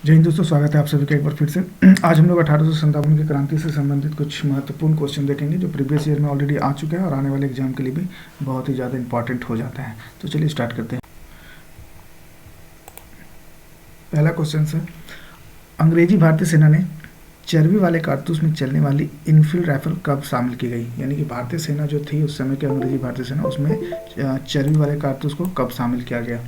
जय हिंद दोस्तों, स्वागत है आप सभी का एक बार फिर से। आज हम लोग 1857 की क्रांति से संबंधित कुछ महत्वपूर्ण क्वेश्चन देखेंगे जो प्रीवियस ईयर में ऑलरेडी आ चुके हैं और आने वाले एग्जाम के लिए भी बहुत ही ज़्यादा इंपॉर्टेंट हो जाता है। तो चलिए स्टार्ट करते हैं। पहला क्वेश्चन है, अंग्रेजी भारतीय सेना ने चर्बी वाले कारतूस में चलने वाली इनफील्ड राइफल कब शामिल की गई? यानी कि भारतीय सेना जो थी उस समय की अंग्रेजी भारतीय सेना, उसमें चर्बी वाले कारतूस को कब शामिल किया गया?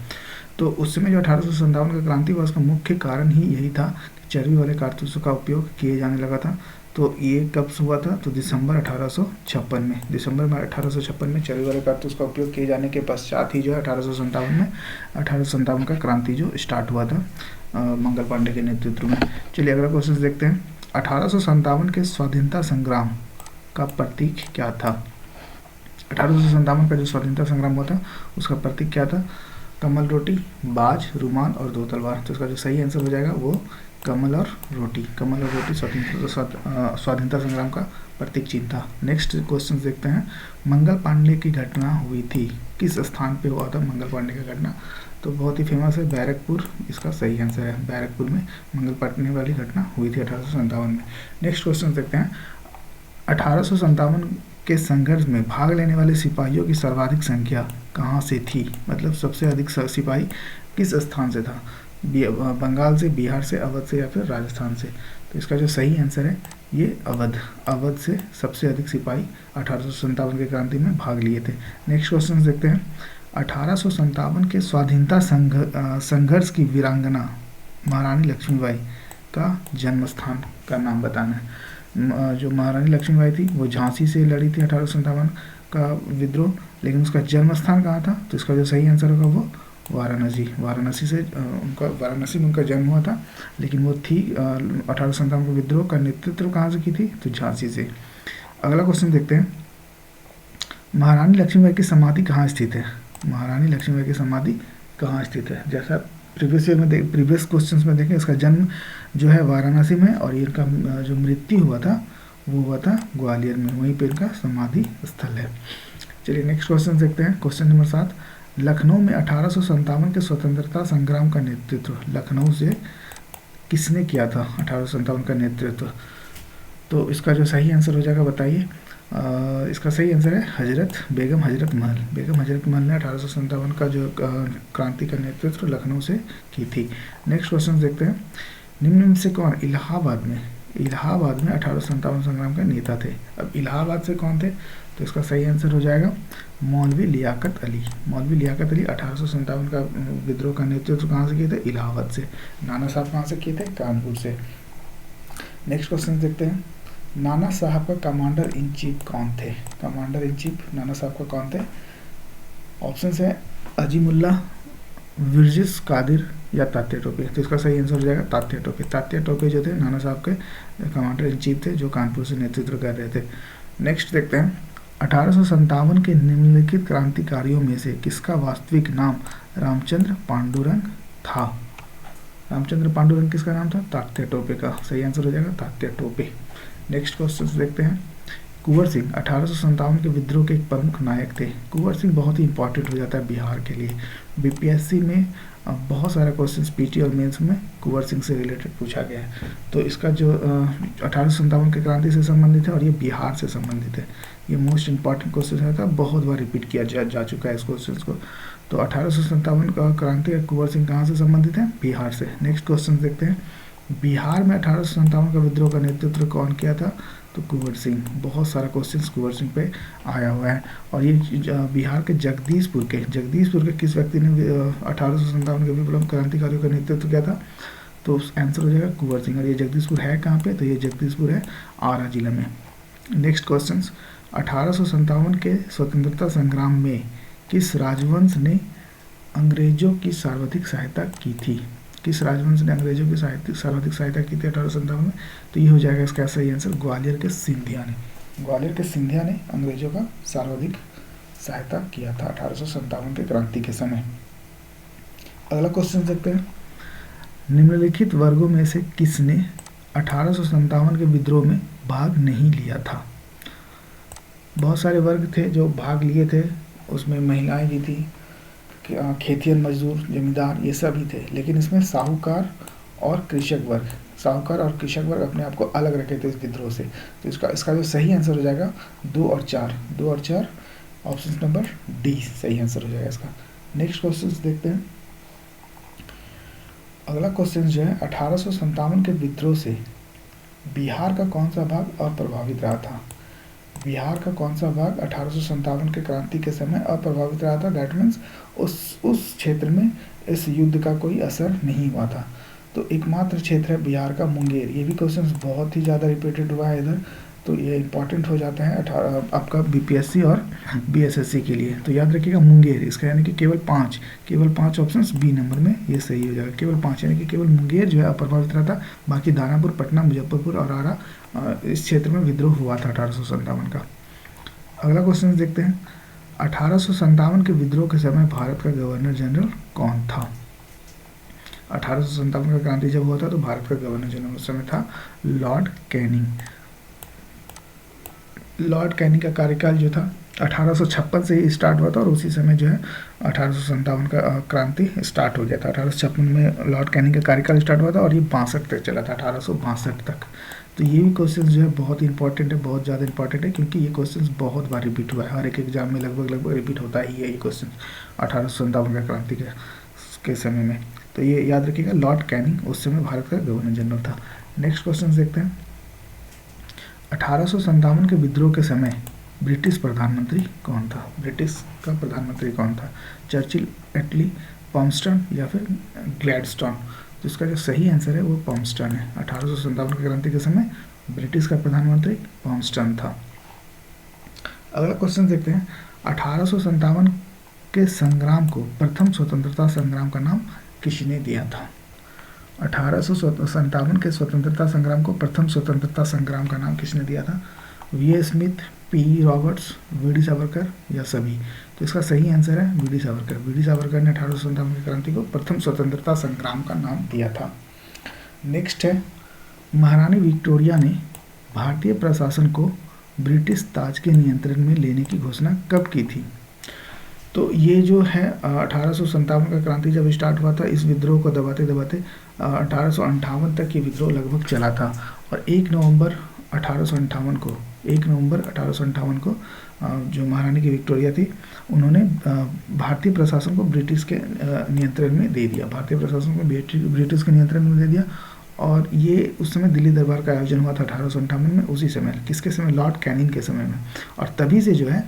तो उस समय जो 1857 का क्रांति हुआ उसका मुख्य कारण ही यही था कि चर्बी वाले कारतूसों का उपयोग किए जाने लगा था। तो ये कब हुआ था? तो दिसंबर 1856 में। दिसंबर में 1856 में चर्बी वाले कारतूस का उपयोग किए जाने के पश्चात ही जो है 1857 का क्रांति जो स्टार्ट हुआ था मंगल पांडे के नेतृत्व में। चलिए अगला क्वेश्चन देखते हैं। 1857 के स्वाधीनता संग्राम का प्रतीक क्या था? 1857 का जो स्वाधीनता संग्राम हुआ था उसका प्रतीक क्या था? कमल रोटी, बाज, रुमाल और दो तलवार। तो इसका जो सही आंसर हो जाएगा वो कमल और रोटी। कमल और रोटी स्वाधीनता संग्राम का प्रतीक चिन्ह था। नेक्स्ट क्वेश्चन देखते हैं। मंगल पांडे की घटना हुई थी किस स्थान पे हुआ था मंगल पांडे की घटना? तो बहुत ही फेमस है, बैरकपुर इसका सही आंसर है। बैरकपुर में मंगल पांडे वाली घटना हुई थी 1857 में। नेक्स्ट क्वेश्चन देखते हैं। 1857 के संघर्ष में भाग लेने वाले सिपाहियों की सर्वाधिक संख्या कहाँ से थी? मतलब सबसे अधिक सिपाही किस स्थान से था? बंगाल से, बिहार से, अवध से या फिर राजस्थान से? तो इसका जो सही आंसर है ये अवध। अवध से सबसे अधिक सिपाही 1857 के क्रांति में भाग लिए थे। नेक्स्ट क्वेश्चन देखते हैं। 1857 के स्वाधीनता संघर्ष की वीरांगना महारानी लक्ष्मीबाई का जन्म स्थान का नाम बताना है। जो महारानी लक्ष्मीबाई थी वो झांसी से लड़ी थी 1857 का विद्रोह, लेकिन उसका जन्म स्थान कहाँ था? तो इसका जो सही आंसर होगा वो वाराणसी। वाराणसी में उनका जन्म हुआ था, लेकिन वो थी 1857 के विद्रोह का नेतृत्व कहाँ से की थी? तो झांसी से। अगला क्वेश्चन देखते हैं। महारानी लक्ष्मीबाई की समाधि कहाँ स्थित है? महारानी लक्ष्मीबाई की समाधि कहाँ स्थित है? जैसा प्रीवियस क्वेश्चंस में देखें, इसका जन्म जो है वाराणसी में और इनका जो मृत्यु हुआ था वो हुआ था ग्वालियर में, वहीं पे इनका समाधि स्थल है। चलिए नेक्स्ट क्वेश्चन देखते हैं। Question number 7। लखनऊ में 1857 के स्वतंत्रता संग्राम का नेतृत्व लखनऊ से किसने किया था? 1857 का नेतृत्व। तो इसका जो सही आंसर हो जाएगा बताइए। इसका सही आंसर है बेगम हजरत महल। बेगम हजरत महल ने 1857 का जो क्रांति का नेतृत्व लखनऊ से की थी। नेक्स्ट क्वेश्चन देखते हैं। निम्न में से कौन इलाहाबाद में 1857 संग्राम का नेता थे? अब इलाहाबाद से कौन थे? तो इसका सही आंसर हो जाएगा मौलवी लियाकत अली। मौलवी लियाकत अली 1857 का विद्रोह का नेतृत्व कहाँ से किए थे? इलाहाबाद से। नाना साहब कहाँ से किए थे? कानपुर से। नेक्स्ट क्वेश्चन देखते हैं। नाना साहब का कमांडर इन चीफ कौन थे? कमांडर इन चीफ नाना साहब का कौन थे? ऑप्शन है अजीमुल्ला, विरजिस कादिर या तात्या टोपे। तो इसका सही आंसर हो जाएगा तात्या टोपे। तात्या टोपे जो थे नाना साहब के कमांडर इन चीफ थे, जो कानपुर से नेतृत्व कर रहे थे। नेक्स्ट देखते हैं। 1857 के निम्नलिखित क्रांतिकारियों में से किसका वास्तविक नाम रामचंद्र पांडुरंग था? रामचंद्र पांडुरंग किसका नाम था? तात्या टोपे का। सही आंसर हो जाएगा तात्या टोपे। नेक्स्ट क्वेश्चन देखते हैं। कुंवर सिंह 1857 के विद्रोह के एक प्रमुख नायक थे। कुंवर सिंह बहुत ही इंपॉर्टेंट हो जाता है बिहार के लिए। बीपीएससी में बहुत सारा क्वेश्चन पीटी और मेंस में कुंवर सिंह से रिलेटेड पूछा गया है। तो इसका जो 1857 के क्रांति से संबंधित है और ये बिहार से संबंधित है। ये मोस्ट इंपॉर्टेंट क्वेश्चन है, था बहुत बार रिपीट किया जा चुका है इस क्वेश्चन को। तो 1857 का क्रांति कुंवर सिंह कहाँ से संबंधित है? बिहार से। नेक्स्ट क्वेश्चन देखते हैं। बिहार में 1857 का विद्रोह का नेतृत्व कौन किया था? तो कुंवर सिंह। बहुत सारा क्वेश्चन कुंवर सिंह पे आया हुआ है। और ये बिहार के जगदीशपुर के किस व्यक्ति ने 1857 के विप्लव क्रांतिकारियों का नेतृत्व किया था? तो आंसर हो जाएगा कुंवर सिंह। और ये जगदीशपुर है कहाँ पे? तो ये जगदीशपुर है आरा जिला में। Next question. 1857 के स्वतंत्रता संग्राम में किस राजवंश ने अंग्रेजों की सर्वाधिक सहायता की थी? किस राजवंश ने अंग्रेजों की सर्वाधिक सहायता की थी 1857 में? तो ये हो जाएगा इसका सही आंसर ग्वालियर के सिंधिया ने। ग्वालियर के सिंधिया ने अंग्रेजों का सर्वाधिक सहायता किया था 1857 के क्रांति के समय। अगला क्वेश्चन देखते हैं। निम्नलिखित वर्गों में से किसने 1857 के विद्रोह में भाग नहीं लिया था? बहुत सारे वर्ग थे जो भाग लिए थे, उसमें महिलाएं भी थी, खेतिहर मजदूर, जमींदार, ये सभी थे, लेकिन इसमें साहूकार और कृषक वर्ग, साहूकार और कृषक वर्ग अपने आप को अलग रखे थे इस विद्रोह से। तो इसका जो सही आंसर हो जाएगा 2 और 4, 2 और 4, ऑप्शन नंबर डी सही आंसर हो जाएगा इसका। नेक्स्ट क्वेश्चन देखते हैं। अगला क्वेश्चन जो है 1857 के विद्रोह से बिहार का कौन सा भाग अप्रभावित रहा था? बिहार का कौन सा भाग 1857 के क्रांति के समय अप्रभावित रहा था? दैट मीन्स उस क्षेत्र में इस युद्ध का कोई असर नहीं हुआ था। तो एकमात्र क्षेत्र है बिहार का मुंगेर। ये भी क्वेश्चन बहुत ही ज़्यादा रिपीटेड हुआ है इधर, तो ये इंपॉर्टेंट हो जाता है आपका बीपीएससी और बीएसएससी के लिए। तो याद रखिएगा मुंगेर, इसका यानी कि केवल 5 ऑप्शंस बी नंबर में ये सही हो जाएगा। केवल 5 यानी कि केवल मुंगेर जो है अप्रभावित रहा था, बाकी दानापुर, पटना, मुजफ्फरपुर और आरा इस क्षेत्र में विद्रोह हुआ था 1857 का। अगला क्वेश्चन देखते हैं। 1857 के विद्रोह के समय भारत का गवर्नर जनरल कौन था? 1857 का क्रांति जब हुआ था तो भारत का गवर्नर जनरल उस समय था लॉर्ड कैनिंग। लॉर्ड कैनिंग का कार्यकाल जो था 1856 से ही स्टार्ट हुआ था और उसी समय जो है 1857 का क्रांति स्टार्ट हो गया था। 1856 में लॉर्ड कैनिंग का कार्यकाल स्टार्ट हुआ था और ये 62 तक चला था, 1862 तक। तो ये भी क्वेश्चन जो है बहुत ही इंपॉर्टेंट है, बहुत ज़्यादा इंपॉर्टेंट है, क्योंकि ये क्वेश्चन बहुत बार रिपीट हुआ है, हर एक एग्जाम में लगभग रिपीट होता ही है ये क्वेश्चन 1857 का क्रांति के समय में। तो ये याद रखिएगा, लॉर्ड कैनिंग उस समय भारत का गवर्नर जनरल था। नेक्स्ट क्वेश्चन देखते हैं। 1857 के विद्रोह के समय ब्रिटिश प्रधानमंत्री कौन था? ब्रिटिश का प्रधानमंत्री कौन था? चर्चिल, एटली, पॉम्स्टन या फिर ग्लैडस्टोन? तो इसका जो सही आंसर है वो पॉम्स्टन है। 1857 की क्रांति के समय ब्रिटिश का प्रधानमंत्री पॉम्स्टन था। अगला क्वेश्चन देखते हैं। 1857 के संग्राम को प्रथम स्वतंत्रता संग्राम का नाम किसने दिया था? 1857 के स्वतंत्रता संग्राम को प्रथम स्वतंत्रता संग्राम का नाम किसने दिया था? V. Smith, P. Roberts, V. D. Savarkar या सभी? तो इसका सही आंसर है V. D. Savarkar. V. D. Savarkar ने 1857 की क्रांति को प्रथम स्वतंत्रता संग्राम का नाम दिया था। नेक्स्ट है, महारानी विक्टोरिया ने भारतीय प्रशासन को ब्रिटिश ताज के नियंत्रण में लेने की घोषणा कब की थी? तो ये जो है 1857 का क्रांति जब स्टार्ट हुआ था, इस विद्रोह को दबाते दबाते 1858 तक ये विद्रोह लगभग चला था और 1 नवंबर 1858 को जो महारानी की विक्टोरिया थी, उन्होंने भारतीय प्रशासन को ब्रिटिश के नियंत्रण में दे दिया। भारतीय प्रशासन को ब्रिटिश के नियंत्रण में दे दिया और ये उस समय दिल्ली दरबार का आयोजन हुआ था 1858 में। उसी समय, किसके समय? लॉर्ड कैनिंग के समय में। और तभी से जो है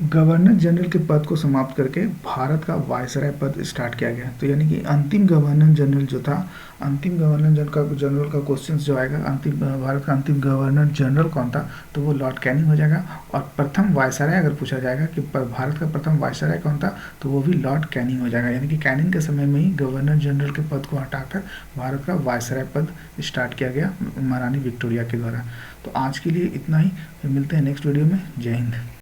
गवर्नर जनरल के पद को समाप्त करके भारत का वायसराय पद स्टार्ट किया गया। तो यानी कि अंतिम गवर्नर जनरल जो था, अंतिम गवर्नर जनरल का क्वेश्चन जो आएगा, अंतिम भारत का अंतिम गवर्नर जनरल कौन था, तो वो लॉर्ड कैनिंग हो जाएगा। और प्रथम वायसराय अगर पूछा जाएगा कि भारत का प्रथम वायसराय कौन था, तो वो भी लॉर्ड कैनिंग हो जाएगा। यानी कि कैनिंग के समय में ही गवर्नर जनरल के पद को हटाकर भारत का वायसराय पद स्टार्ट किया गया महारानी विक्टोरिया के द्वारा। तो आज के लिए इतना ही, फिर मिलते हैं नेक्स्ट वीडियो में। जय हिंद।